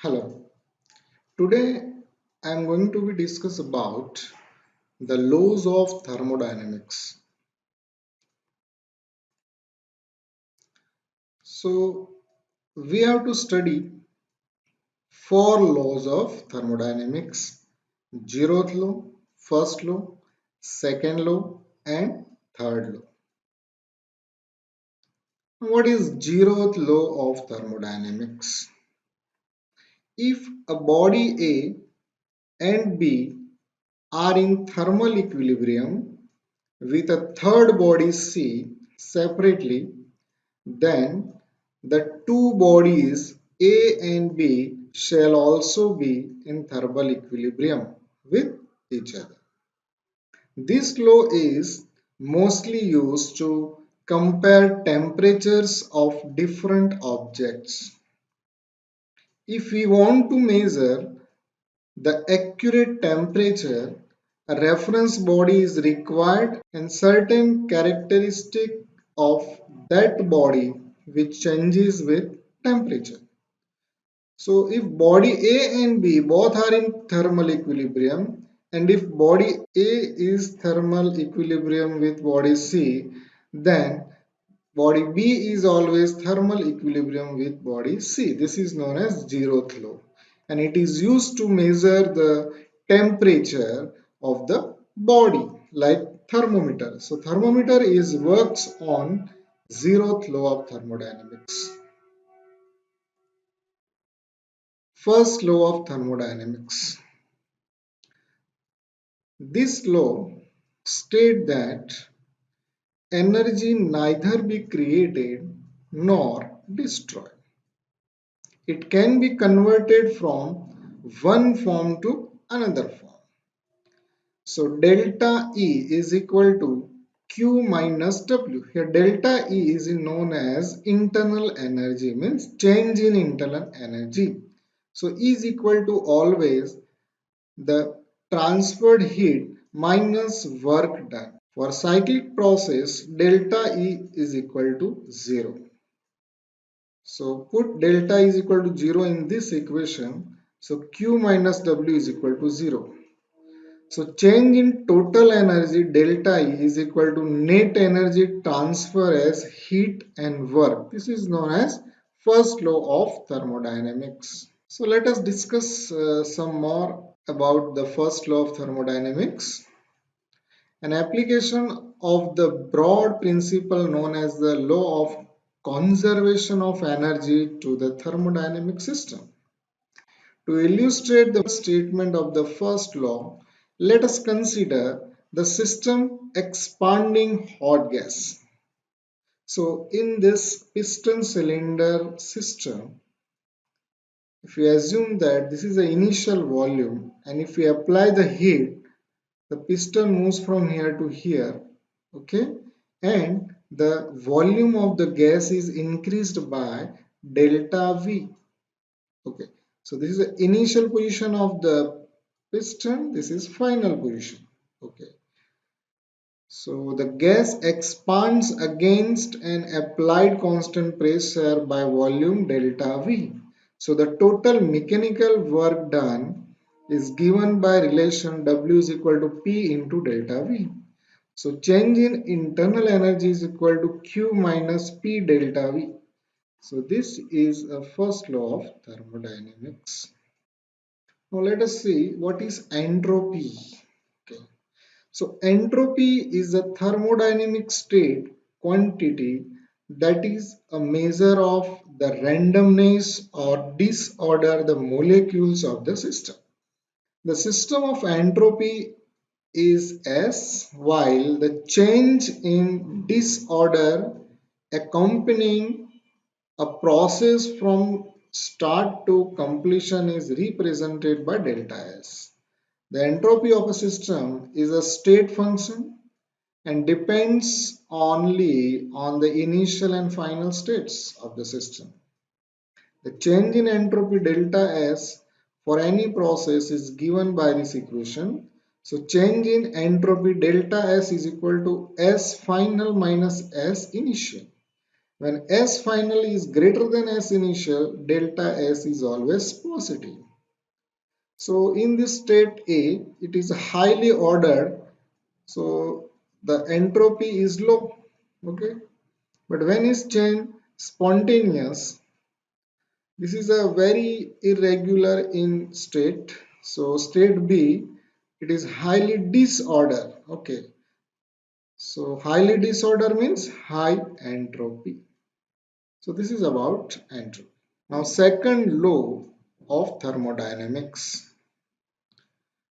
Hello. Today I am going to be discuss about the laws of thermodynamics. So we have to study four laws of thermodynamics: zeroth law, first law, second law, and third law. What is zeroth law of thermodynamics? If a body A and B are in thermal equilibrium with a third body C separately, then the two bodies A and B shall also be in thermal equilibrium with each other. This law is mostly used to compare temperatures of different objects. If we want to measure the accurate temperature, a reference body is required and certain characteristic of that body which changes with temperature. So if body A and B both are in thermal equilibrium, and if body A is thermal equilibrium with body C, then body B is always thermal equilibrium with body C. This is known as zeroth law, and it is used to measure the temperature of the body like thermometer. So thermometer is works on zeroth law of thermodynamics. First law of thermodynamics. This law states that energy neither be created nor destroyed. It can be converted from one form to another form. So delta E is equal to Q minus W. Here delta E is known as internal energy, means change in internal energy. So E is equal to always the transferred heat minus work done. For cyclic process, delta E is equal to 0. So put delta is equal to 0 in this equation. So Q minus W is equal to 0. So change in total energy delta E is equal to net energy transfer as heat and work. This is known as first law of thermodynamics. So let us discuss some more about the first law of thermodynamics. An application of the broad principle known as the law of conservation of energy to the thermodynamic system. To illustrate the statement of the first law, let us consider the system expanding hot gas. So in this piston cylinder system, if we assume that this is the initial volume and if we apply the heat, the piston moves from here to here, okay, and the volume of the gas is increased by delta V, okay. So this is the initial position of the piston, this is final position, okay. So the gas expands against an applied constant pressure by volume delta V. So the total mechanical work done is given by relation W is equal to P into delta V. So change in internal energy is equal to Q minus P delta V. So this is a first law of thermodynamics. Now let us see what is entropy. Okay. So entropy is a thermodynamic state quantity that is a measure of the randomness or disorder the molecules of the system. The system of entropy is S, while the change in disorder accompanying a process from start to completion is represented by delta S. The entropy of a system is a state function and depends only on the initial and final states of the system. The change in entropy delta S for any process is given by this equation. So change in entropy delta S is equal to S final minus S initial. When S final is greater than S initial, delta S is always positive. So in this state A, it is highly ordered, so the entropy is low. Okay, but when it's changed spontaneous, this is a very irregular in state. So state B, it is highly disordered. Okay, so highly disordered means high entropy. So this is about entropy. Now second law of thermodynamics.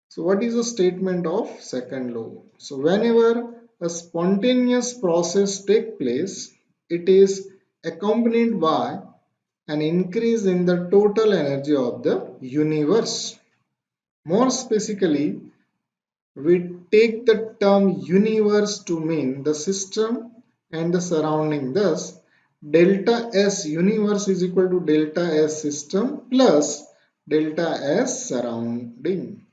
So what is the statement of second law? So whenever a spontaneous process takes place, it is accompanied by an increase in the total energy of the universe. More specifically, we take the term universe to mean the system and the surrounding. Thus, delta S universe is equal to delta S system plus delta S surrounding.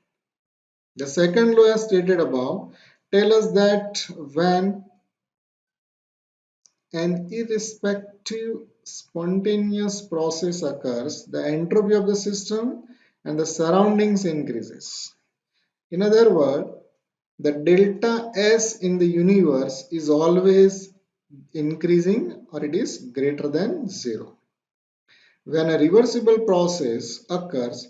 The second law as stated above tell us that when an irrespective spontaneous process occurs, the entropy of the system and the surroundings increases. In other words, the delta S in the universe is always increasing or it is greater than 0. When a reversible process occurs,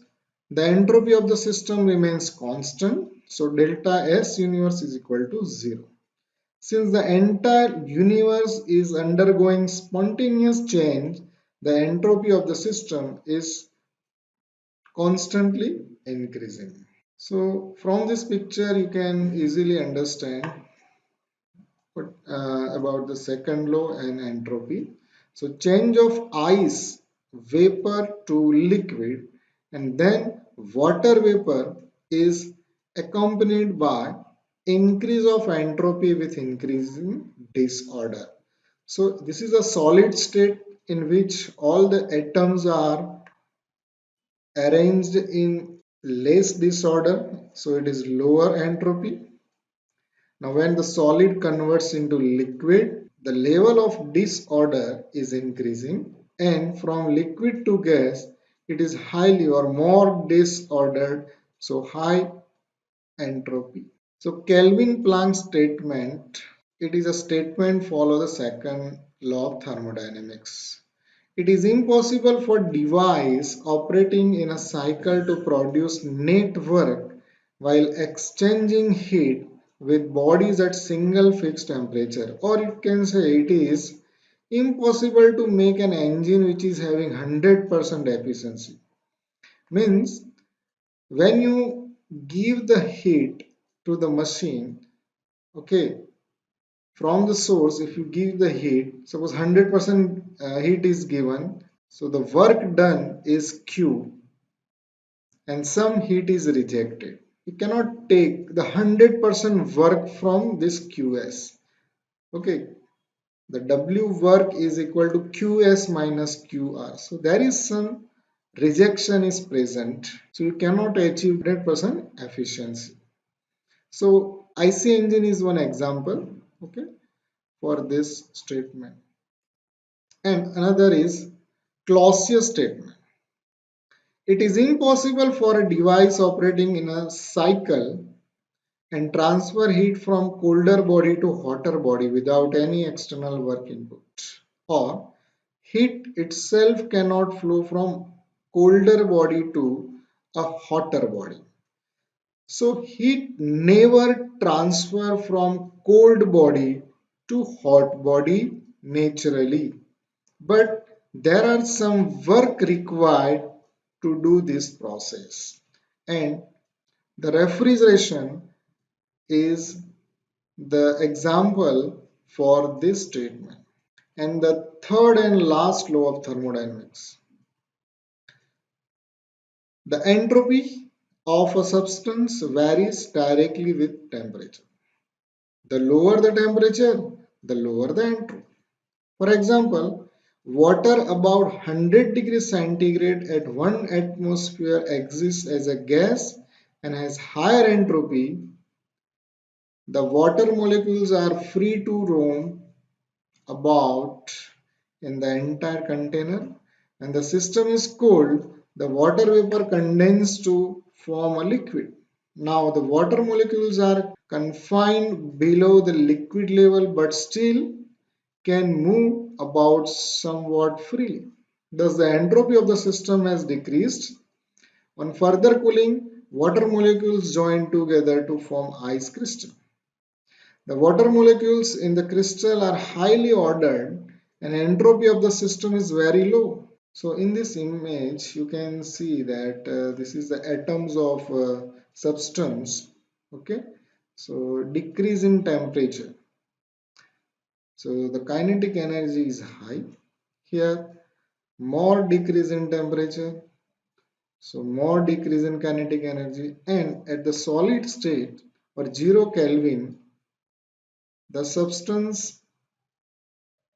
the entropy of the system remains constant, so delta S universe is equal to 0. Since the entire universe is undergoing spontaneous change, the entropy of the system is constantly increasing. So from this picture you can easily understand about the second law and entropy. So change of ice vapor to liquid and then water vapor is accompanied by increase of entropy with increasing disorder. So this is a solid state in which all the atoms are arranged in less disorder, so it is lower entropy. Now when the solid converts into liquid, the level of disorder is increasing, and from liquid to gas it is highly or more disordered, so high entropy. So Kelvin-plank statement, it is a statement follow the second law of thermodynamics. It is impossible for device operating in a cycle to produce net work while exchanging heat with bodies at single fixed temperature, or it can say it is impossible to make an engine which is having 100% efficiency. Means when you give the heat to the machine, okay, from the source, if you give the heat, suppose 100% heat is given, so the work done is Q and some heat is rejected. You cannot take the 100% work from this QS. Okay, the W work is equal to QS minus QR. So there is some rejection is present. So you cannot achieve 100% efficiency. So IC engine is one example, okay, for this statement. And another is Clausius statement. It is impossible for a device operating in a cycle and transfer heat from colder body to hotter body without any external work input. Or heat itself cannot flow from colder body to a hotter body. So heat never transfer from cold body to hot body naturally. But there are some work required to do this process, and the refrigeration is the example for this statement. And the third and last law of thermodynamics, the entropy of a substance varies directly with temperature. The lower the temperature, the lower the entropy. For example, water about 100 degrees centigrade at 1 atmosphere exists as a gas and has higher entropy The water molecules are free to roam about in the entire container, and the system is cold. The water vapor condenses to form a liquid. Now the water molecules are confined below the liquid level but still can move about somewhat freely. Thus the entropy of the system has decreased. On further cooling, water molecules join together to form ice crystal. The water molecules in the crystal are highly ordered and entropy of the system is very low. So in this image you can see that this is the atoms of substance. Okay, so decrease in temperature. So the kinetic energy is high. Here more decrease in temperature. So more decrease in kinetic energy, and at the solid state or 0 Kelvin the substance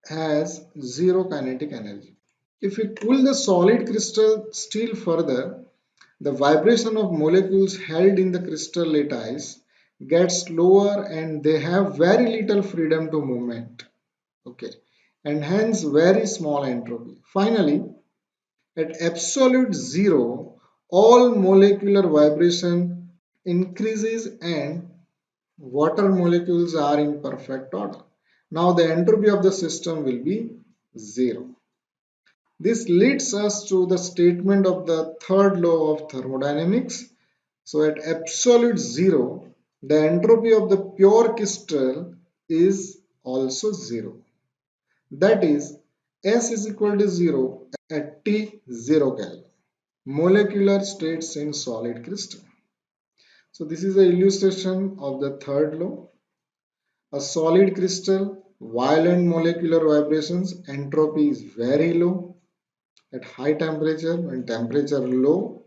has zero kinetic energy. If we cool the solid crystal still further, the vibration of molecules held in the crystal lattice gets lower and they have very little freedom to movement. Okay, and hence very small entropy. Finally, at absolute zero, all molecular vibration increases and water molecules are in perfect order. Now the entropy of the system will be zero. This leads us to the statement of the third law of thermodynamics. So at absolute zero, the entropy of the pure crystal is also zero. That is, S is equal to 0 at T 0 Kelvin. Molecular states in solid crystal. So this is the illustration of the third law. A solid crystal, violent molecular vibrations, entropy is very low. At high temperature, when temperature low,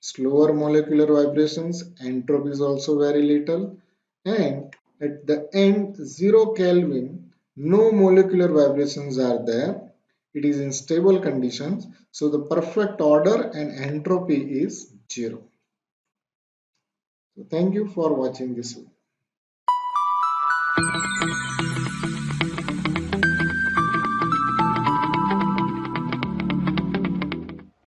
slower molecular vibrations, entropy is also very little. And at the end, 0 Kelvin, no molecular vibrations are there. It is in stable conditions. So the perfect order and entropy is 0. So thank you for watching this video.